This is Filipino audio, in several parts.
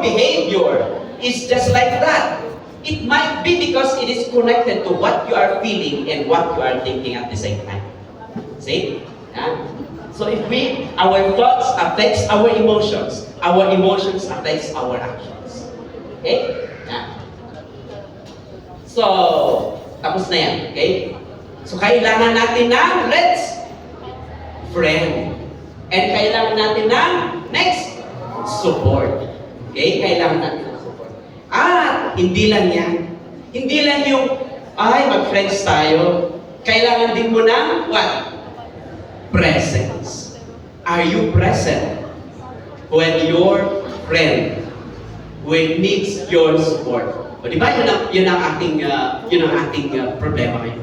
behavior is just like that. It might be because it is connected to what you are feeling and what you are thinking at the same time. See? Yeah? So if our thoughts affects our emotions affects our actions. Okay? Yeah. So, tapos na yan. Okay? So, kailangan natin ng, friend. And kailangan natin ng, next, support. Okay? Kailangan natin ng support. At, hindi lang yan. Hindi lang yung, mag-friends tayo. Kailangan din mo ng, what? Presence. Are you present when your friend needs your support? O di ba yun ang ating problema ngayon.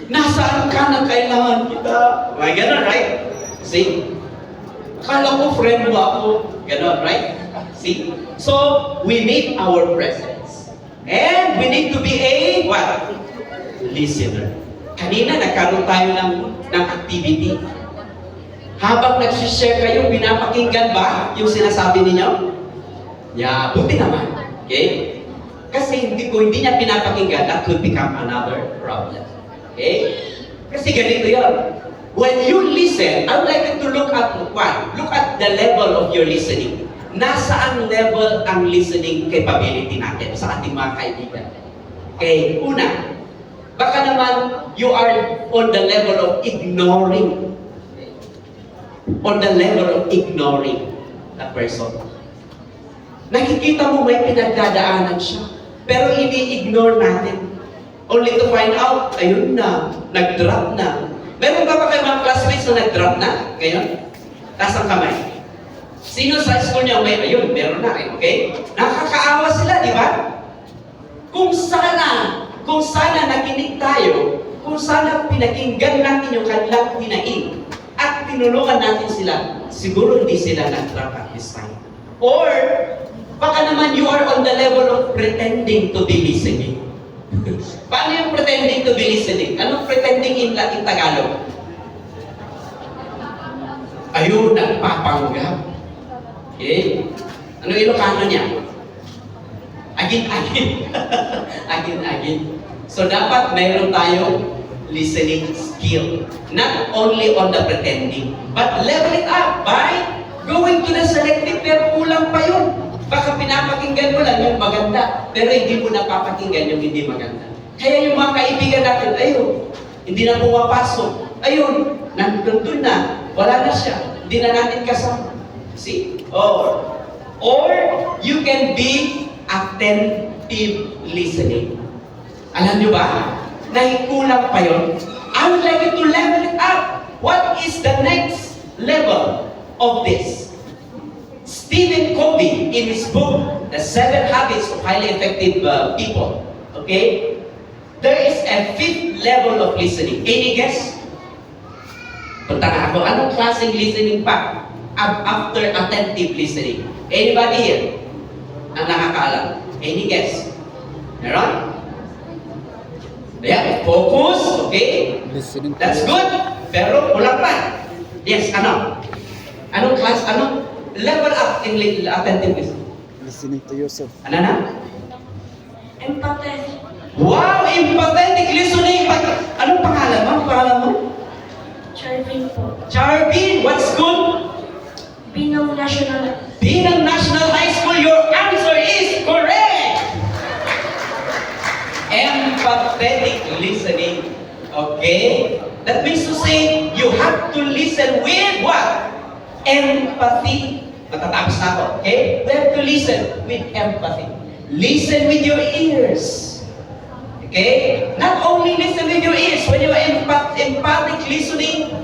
Nasaan ka na kailangan kita? May ganon, right? See? Akala ko friend mo ako. Ganon, right? See? So, we need our presence. And we need to be a, what? Listener. Kanina, nagkaroon tayo ng activity. Habang nagsishare kayo, pinapakinggan ba yung sinasabi ninyo? Yeah, buti naman. Okay? Kasi kung hindi niya pinapakinggan, that could become another problem. Okay? Kasi ganito yun. When you listen, I would like you to look at what? Look at the level of your listening. Nasaan level ang listening capability natin sa ating mga kaibigan? Okay, una, baka naman you are on the level of ignoring. On the level of ignoring that person. Nakikita mo may pinagdadaanan siya, pero ini-ignore natin. Only to find out, ayun na, nag-drop na. Meron ba kayo mga classmates na nag-drop na ngayon? Taas ang kamay. Sino sa school niya may, ayun, meron na rin, okay? Nakakaawa sila, di ba? Kung sana nakinig tayo, kung sana pinakinggan natin yung kanilang hinaing, at tinulungan natin sila, siguro hindi sila nag-drop at this time. Or, baka naman you are on the level of pretending to be listening. Paano yung pretending to be listening? Anong pretending in Tagalog? Ayun, nagpapanggap. Okay? Ano Ilocano niya? Agin-agin. Agin-agin. So, dapat mayroon tayong listening skill. Not only on the pretending, but level it up by going to the selective, pero kulang pa yun. Baka pinapakinggan mo lang yung maganda, pero hindi mo napapakinggan yung hindi maganda. Kaya yung mga kaibigan natin, ayun, hindi na pumapasok. Ayun, nandun na, wala na siya. Hindi na natin kasama. See? Or you can be attentive listening. Alam nyo ba? Nahikulang pa yun. I would like you to level it up. What is the next level of this? Stephen Covey, in his book, The 7 Habits of Highly Effective People, okay? There is a 5th level of listening. Any guess? Punta na ako. Anong klaseng listening pa? After attentive listening. Anybody here? Ang nakakaalam? Any guess? Meron? Yeah, focus, okay? Listening. That's good. Pero kulang pa. Yes, ano? Anong class, level up in attentive listening? Listening to yourself. Ano na? Empathetic. Wow, empathetic listening. Anong pangalan mo? Anong pangalan mo? Charvin po. Charvin, what's good? Binang National. Binang National High School, your answer is correct! Empathetic listening. Okay? That means to say, you have to listen with what? Empathy. Matatapos na ako, okay? We have to listen with empathy. Listen with your ears. Okay? Not only listen with your ears. When you are empathic listening,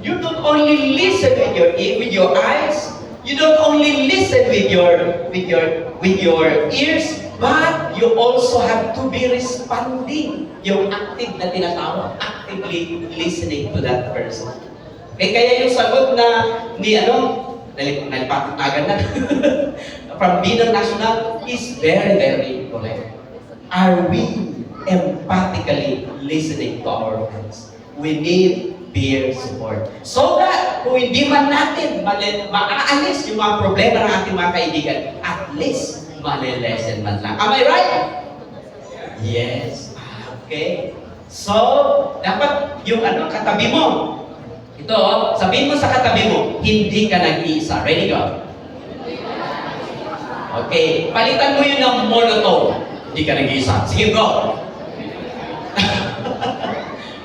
you don't only listen with your eyes. You don't only listen with your ears, but you also have to be responding. Yung active na tinatawag, actively listening to that person. Kaya yung sagot na nalipatagan na from Binang National is very, very correct. Are we empathically listening to our friends? We need peer support. So that kung hindi man natin maaalis yung mga problema ng ating mga kaibigan, at at least malilesen man lang. Am I right? Yes. Okay. So, dapat yung katabi mo. Ito, sabihin mo sa katabi mo, hindi ka nag-iisa. Ready, go? Okay. Palitan mo yun ng monotone. Hindi ka nag-iisa. Sige, go.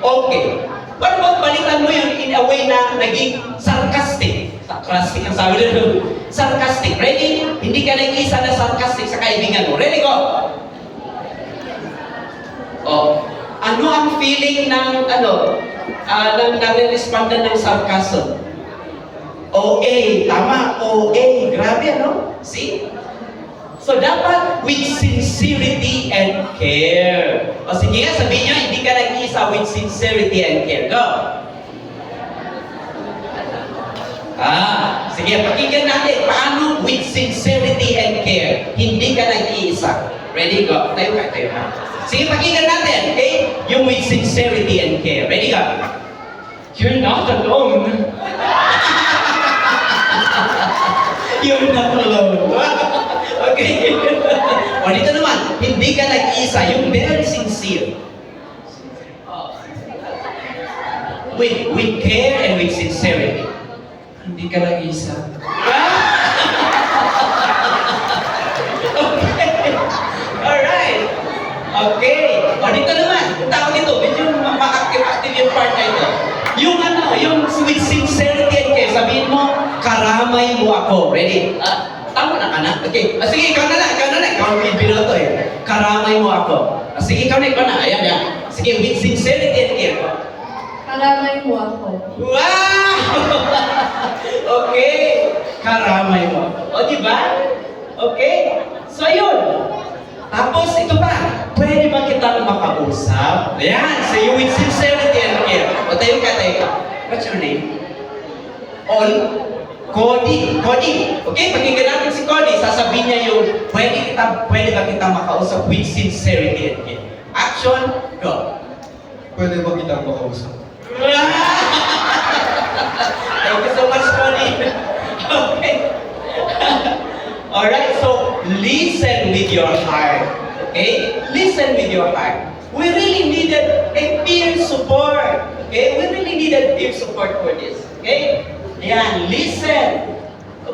Okay. Paano ba palitan mo yun in a way na naging sarcastic? Sarcastic ang sabi nila. Sarcastic. Ready? Hindi ka nag-iisa na sarcastic sa kaibigan mo. Ready, go? Oh. Ano ang feeling ng ng nare-respondan ng sarcasm? OA. Tama. OA. Grabe, See? So, dapat with sincerity and care. O sige nga, sabihin nyo, hindi ka nag-iisa with sincerity and care. Go! Sige, pakinggan natin. Paano with sincerity and care? Hindi ka nag-iisa. Ready? Go. Tayo ka. Sige, pakinggan natin. Okay? Yung with sincerity and care. Ready? Go. You're not alone. You're not alone. Okay. O dito naman, hindi ka nag-iisa. Yung very sincere. With care and with sincerity. Hindi ka nag-iisa. Okay. Alright. Okay. O dito naman, yung tawag dito, medyo ma-active yung part na ito. Yung with sincerity and care, sabihin mo, karamay mo ako. Ready? Tama na ka na? Okay. Sige, ikaw na lang. Ikaw ang binoto eh. Karamay mo ako. Sige, ikaw na. Ayan. Sige, with sincerity and care. Karamay mo ako. Wow! Okay. Karamay mo. O, diba? Okay. So, yun. Tapos, ito pa. Pwede ba kitang makausap? Ayan. So, you with sincerity and care. O, tayo ka. What's your name? Cody. Okay, pakinggan natin si Cody. Sasabihin niya yung, pwede ba kita makausap with sincerity and care. Action, go. Pwede ba kitang makausap? Thank you so much, Cody. Okay. Alright, so listen with your heart. Okay? Listen with your heart. We really needed a peer support. Okay? We really needed peer support for this. Okay? Ayan, listen.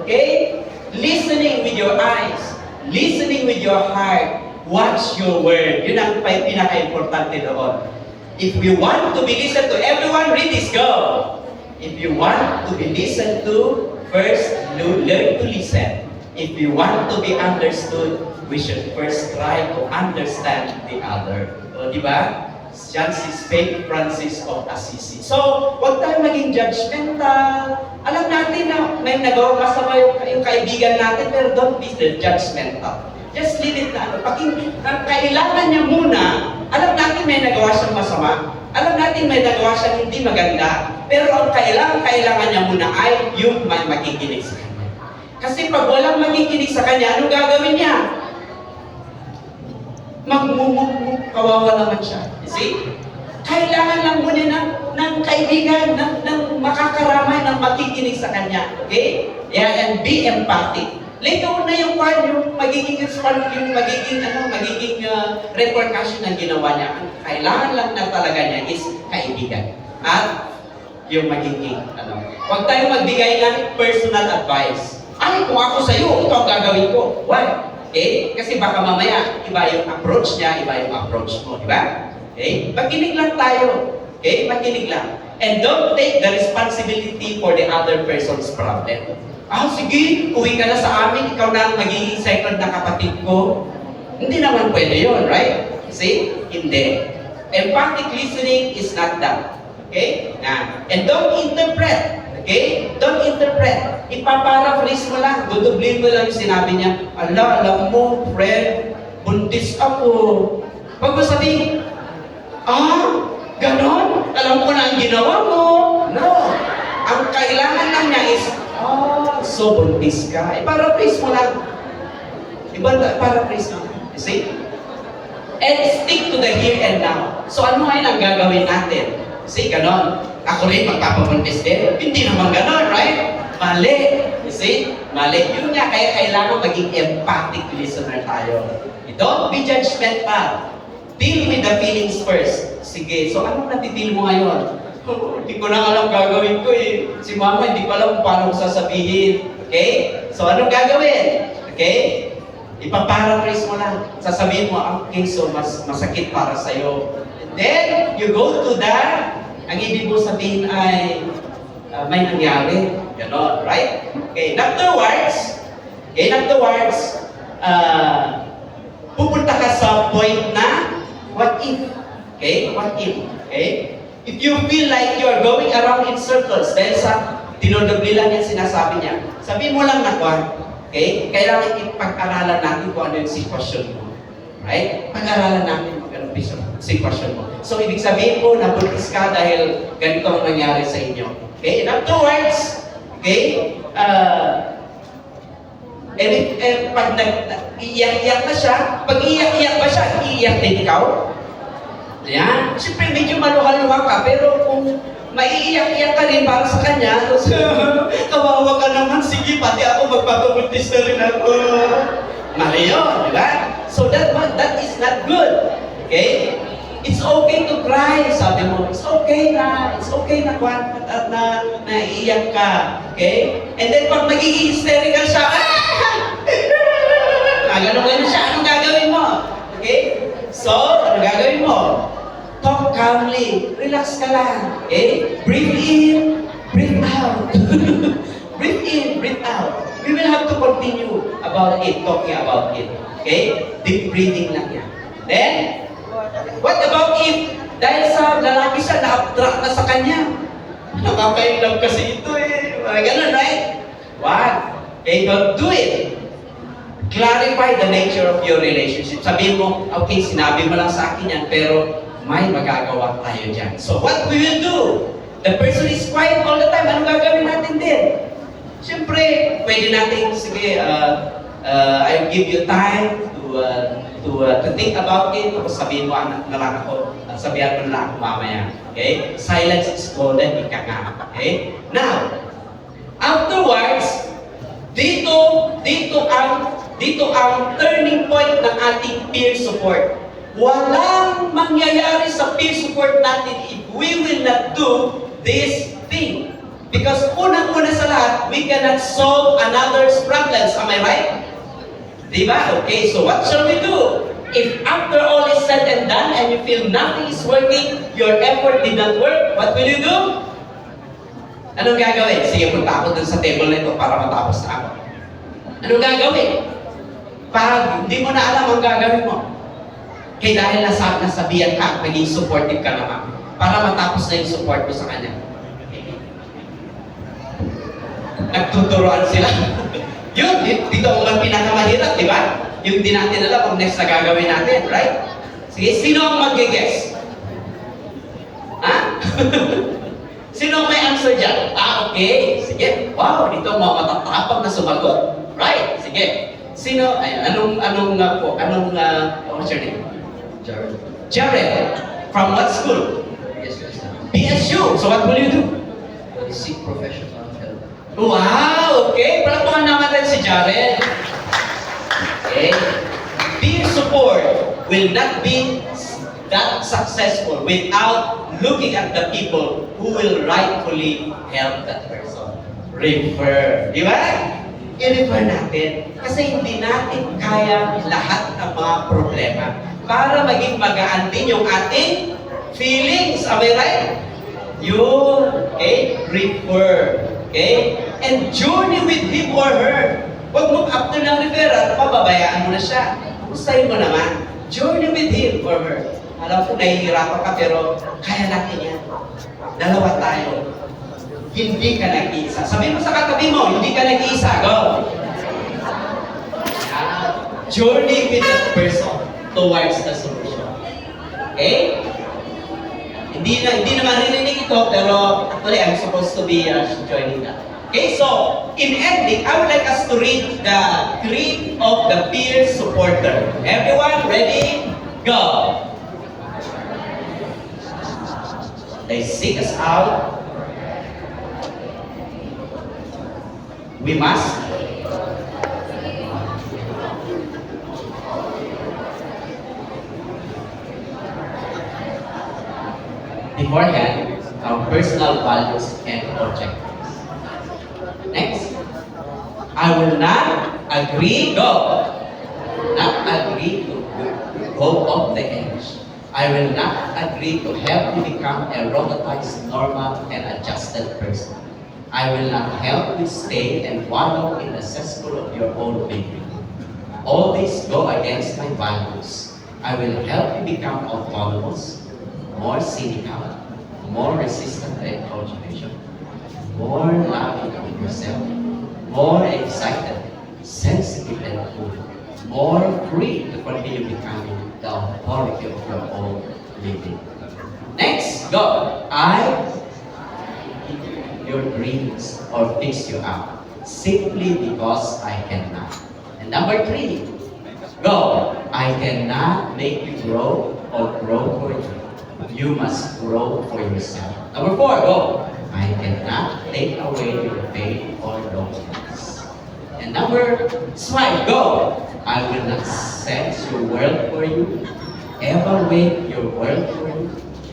Okay? Listening with your eyes. Listening with your heart. Watch your word. Yun ang pinaka-importante doon. If you want to be listened to, everyone read this, go. If you want to be listened to, first learn to listen. If you want to be understood, we should first try to understand the other. O, di ba? Yan si St. Francis of Assisi. So, huwag tayo maging judgmental. Alam natin na may nagawa masama yung kaibigan natin, pero don't be judgmental. Just leave it na. Kailangan niya muna, alam natin may nagawa siyang masama. Alam natin may nagawa siyang hindi maganda. Pero ang kailangan niya muna ay yung may makikinig sa kanya. Kasi pag walang makikinig sa kanya, anong gagawin niya? Magmumuk, kawawa naman siya. You see? Kailangan lang muna ng kaibigan, ng makakaramay, ng makikinig sa kanya. Okay? Yeah, and be empathic. Later na yung magiging repercussion ng ginawa niya. Ang kailangan lang na talaga niya is kaibigan. At yung magiging, huwag tayo magbigay ng personal advice. Ay, kung ako sa'yo, ito ang gagawin ko. Why? Okay? Kasi baka mamaya, iba yung approach niya, iba yung approach mo. Diba? Okay? Makinig lang tayo. Okay? Makinig lang. And don't take the responsibility for the other person's problem. Sige, uwi ka na sa amin, ikaw na ang magiging second na kapatid ko. Hindi naman pwede yun, right? See? Hindi. Empathic listening is not that. Okay? And don't interpret. Okay? Don't interpret. Ipaparaphrase mo lang. Dudublin mo lang yung sinabi niya. Alam mo, friend, buntis ako. Pag mo sabihin, ganon? Alam ko na ang ginawa mo. No. Ang kailangan lang niya is, so buntis ka. Paraphrase mo lang. Paraphrase mo. You see? And stick to the here and now. So ano ngayon ang gagawin natin? See, ganon. Ako rin magpapabuntis din. Hindi naman ganon, right? Mali. You see? Mali. Yun nga, kaya kailangan maging empathic listener tayo. Don't be judgmental. Deal with the feelings first. Sige, so anong natipil mo ngayon? Hindi ko na alam gagawin ko eh. Si mama, hindi ko alam kung paano ko sasabihin. Okay? So anong gagawin? Okay? Ipaparaphrase mo lang. Sasabihin mo, okay, so masakit para sa'yo. And then, you go to the, ang ibig mo sabihin ay, may nangyari. Ganon, right? Okay, afterwards, pupunta ka sa point na, what if? Okay, what if? Okay? If you feel like you're going around in circles, dahil sa tinodobli lang yan sinasabi niya, sabihin mo lang na kwan, okay? Kailangan ipag-aralan natin kung ano yung sitwasyon mo. Right? Pag-aralan natin kung ano yung sitwasyon mo. So, ibig sabihin mo, nabuntis ka dahil ganito ang nangyari sa inyo. Okay? And afterwards, okay? Pag iiyak-iyak na siya, pag iiyak-iyak ba siya, iiyak din ikaw? Ayan. Siyempre, medyo maluha-luha ka, pero kung maiiyak-iyak ka rin para sa kanya, tapos, kawawa ka naman, sige, pati ako magpapabuntis na rin ako. Mali yun, di ba? So that is not good. Okay? It's okay to cry, sabi mo. It's okay na naiiyak ka. Okay? And then pag magiging hysterical siya, ganun siya, anong gagawin mo? Okay? So, anong gagawin mo? Talk calmly. Relax ka lang. Okay? Breathe in, breathe out. Breathe in, breathe out. We will have to continue about it, talking about it. Okay? Deep breathing lang yan. Then, what about if, dahil sa lalaki siya, na-abstract na sa kanya? Nakaka-inlove kasi ito eh. Mga ganun, right? What? Okay, don't do it. Clarify the nature of your relationship. Sabihin mo, okay, sinabi mo lang sa akin yan, pero may magagawa tayo dyan. So what we will do? The person is quiet all the time. Anong gagawin natin din? Siyempre, pwede natin, sige, I'll give you time to think about it. Tapos sabihin mo, anak na lang ako. Sabihan mo na lang ako mamaya. Okay? Silence is golden, ika nga. Okay? Now, afterwards, dito ang turning point ng ating peer support. Walang mangyayari sa peer support natin if we will not do this thing. Because unang-una sa lahat, we cannot solve another's problems. Am I right? Diba? Okay, so what shall we do? If after all is said and done and you feel nothing is working, your effort did not work, what will you do? Anong gagawin? Sige, punta ako dun sa table na ito para matapos na ako. Anong gagawin? Pag hindi mo na alam ang gagawin mo, kaya dahil nasabihan ka, naging supportive ka naman, para matapos na yung support mo sa kanya. Nagtuturoan sila. Yun, dito ang pinakamahirap, di ba? Yung di natin alam ang next na gagawin natin, right? Sige, sino ang mag-guess? Ha? Sino ang may answer dyan? Okay. Sige. Wow, dito mga matatapang na sumagot. Right. Sige. Sino? Ay, what's your name? Jared. Jared. From what school? PSU. So what will you do? I seek professional help. Wow! Okay. Palakpakan naman natin si Jared. Okay. Peer support will not be that successful without looking at the people who will rightfully help that person. Refer. Di ba? I-refer natin. Kasi hindi natin kaya lahat ng mga problema para maging magaan din yung ating feelings. Am I right? Yun. Okay? Refer. Okay? And journey with him or her. Huwag mo after ng referral, pababayaan mo na siya. Gustahin mo naman. Journey with him or her. Alam ko, nahihirapan ka, pero kaya natin yan. Dalawa tayo. Hindi ka nag-iisa. Sabi mo sa katabi mo, hindi ka nag-iisa. Go! Journey with that person towards the solution. Okay? Hindi na maririnig ito, pero actually, I'm supposed to be joining that. Okay, so, in ending, I would like us to read the creed of the peer supporter. Everyone, ready? Go! They seek us out. We must beforehand our personal values and objectives. Next, I will not agree, go. Not agree to go off the edge. I will not agree to help you become a robotized, normal, and adjusted person. I will not help you stay and wallow in the cesspool of your own thinking. All these go against my values. I will help you become autonomous, more cynical, more resistant to encouragement, more loving of yourself, more excited, sensitive and cool, more free to continue becoming the authority of your own living. Next, go. I your dreams or fix you up simply because I cannot. And number 3, go. I cannot make you grow or grow for you. You must grow for yourself. Number 4, go. I cannot take away your faith or loneliness. And number 5, go. I will not set your world for you, evaluate your world for you,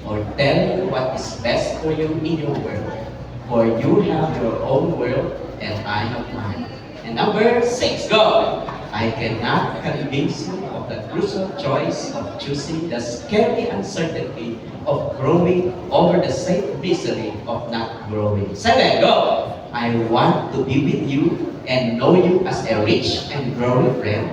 or tell you what is best for you in your world. For you have your own world and I have mine. And number 6, go. I cannot convince you of the crucial choice of choosing the scary uncertainty of growing over the safe misery of not growing. 7, go. I want to be with you and know you as a rich and growing friend,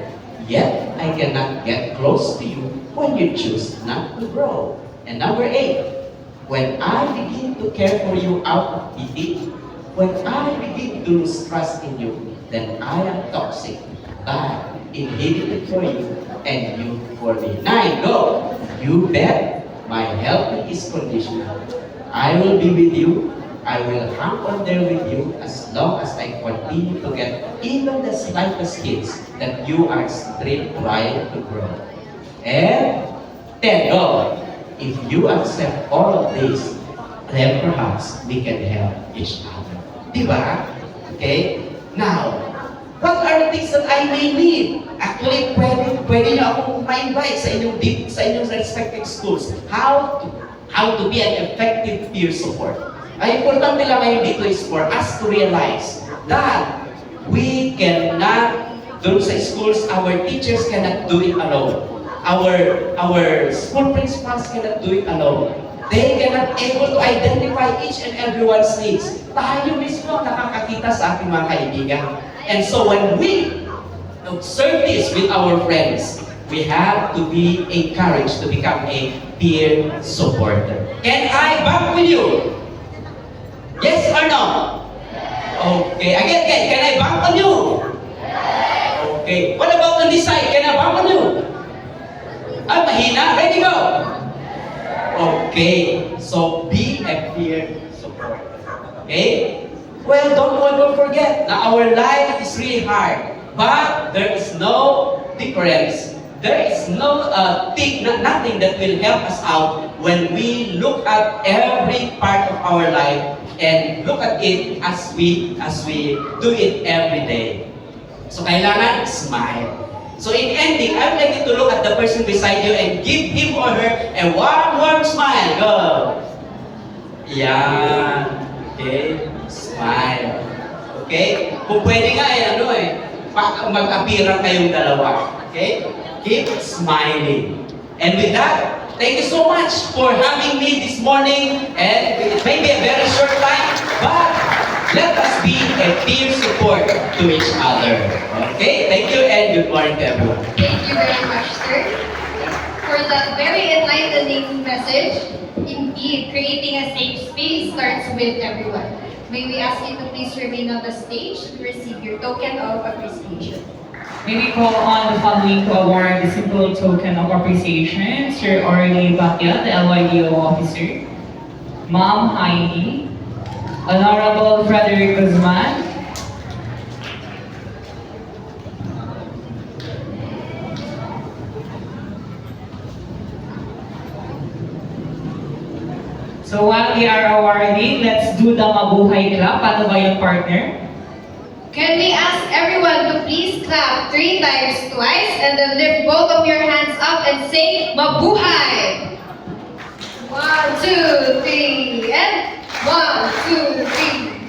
yet I cannot get close to you when you choose not to grow. And number 8, when I begin to care for you out of pity, when I begin to lose trust in you, then I am toxic, bad, inhibited for you, and you for me. 9, go. You bet my help is conditional. I will be with you. I will hang on there with you as long as I continue to get even the slightest hints that you are still trying to grow. And 10, go. If you accept all of this, then perhaps we can help each other. Diba? Okay? Now, what are the things that I may need? Actually, pwede nyo akong ma-invite sa inyong respective schools. How to be an effective peer support. Ang importante lang ngayon dito is for us to realize that we cannot, doon sa schools, our teachers cannot do it alone. Our school principals cannot do it alone. They cannot able to identify each and everyone's needs. Tayo mismo nakakakita sa ating mga kaibigan. And so when we observe this with our friends, we have to be encouraged to become a peer supporter. Can I bump with you? Yes or no? Okay. Again. Can I bump on you? Okay. What about on this side? Can I bump on you? Mahina. Ready, go. Okay. So, be a peer supporter. Okay? Well, don't forget that our life is really hard. But there is no difference. There is no nothing that will help us out when we look at every part of our life and look at it as we do it every day. So, kailangan smile. So in ending, I would like you to look at the person beside you and give him or her a warm smile. Go! Yan. Okay? Smile. Okay? Kung pwede nga mag-appearang kayong dalawa. Okay? Keep smiling. And with that, thank you so much for having me this morning. And it may be a very short time, but let us be a peer support to each other. Okay? Thank you and good morning to everyone. Thank you very much, sir, for that very enlightening message. Indeed, creating a safe space starts with everyone. May we ask you to please remain on the stage to receive your token of appreciation. May we call on the following to award the simple token of appreciation, Sir Orly Batia, the LYDO officer, Ma'am Heidi, Honorable Frederick Guzman, so while we are awarding, let's do the Mabuhay Club. Paano ba yung partner? Can we everyone to please clap 3 times twice and then lift both of your hands up and say, Mabuhay! 1, 2, 3, and 1, 2, 3.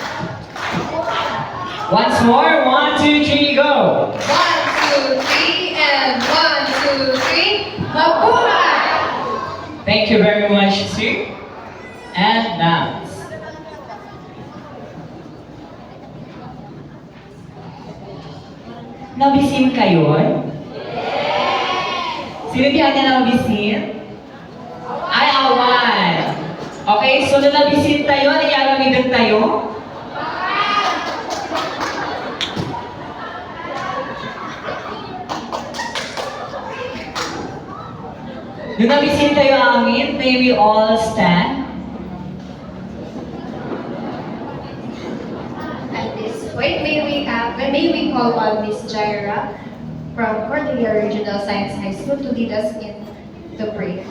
Once more, 1, 2, 3, go! 1, 2, 3, and 1, 2, 3. Mabuhay! Thank you very much, sir. And dance. Nabisin kayo? Sino di niya nabisin? Ay, awan. Okay, so nung nabisin tayo, nagagamitan tayo? Nung nabisin tayo amin, may we all stand? At this point, may we call on Miss Jaira from Cordillera Regional Science High School to lead us in the prayer.